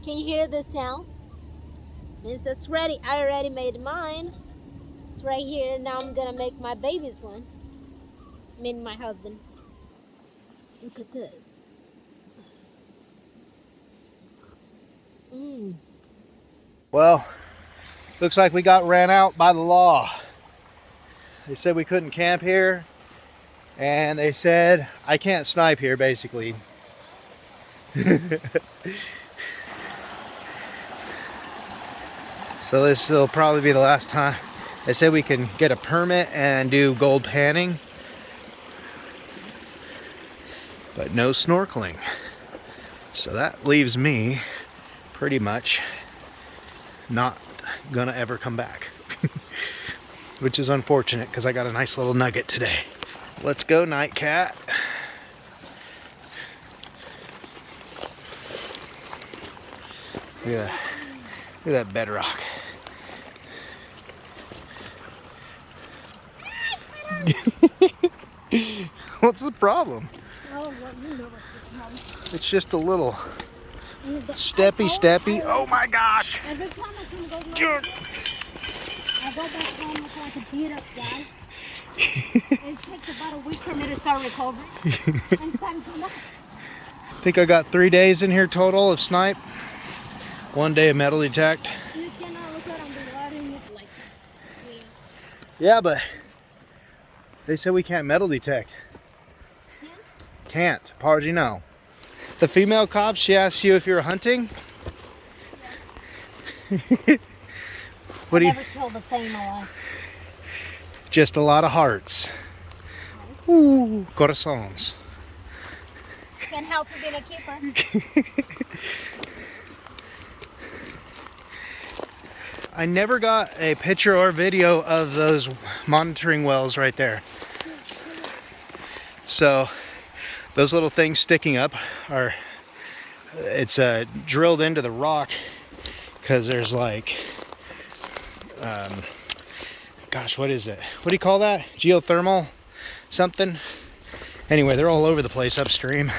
Can you hear the sound? Means that's ready. I already made mine. It's right here. Now I'm gonna make my baby's one. I mean my husband. Look at this. Well, looks like we got ran out by the law. They said we couldn't camp here, and they said I can't snipe here, basically. So this will probably be the last time. They said we can get a permit and do gold panning, but no snorkeling. So that leaves me pretty much not gonna ever come back. Which is unfortunate because I got a nice little nugget today. Let's go, Nightcat. Look at that. Look at that bedrock. What's the problem? Oh, well, you know what's the problem. It's just a little steppy. Oh my gosh! Every time I come go to I go back home looking like a beat up guy. It takes about a week for me to start recovering. And time to look. I think I got 3 days in here total of snipe. 1 day of metal detect. You cannot look at on the water and look like Yeah, but they said we can't metal detect. Can't. Apology, no. The female cop, she asked you if you were hunting. What do you? Never killed a thing in my life. Just a lot of hearts. Ooh, corazones. Can't help you being a keeper. I never got a picture or video of those monitoring wells right there. So those little things sticking up are, it's drilled into the rock because there's like, gosh, what is it? What do you call that? Geothermal something? Anyway, they're all over the place upstream.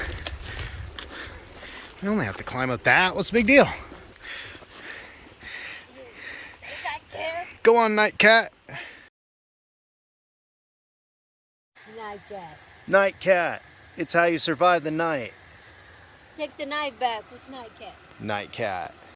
We only have to climb up that. What's the big deal? Go on, Nightcat. Nightcat. Nightcat. It's how you survive the night. Take the night back with Nightcat. Nightcat.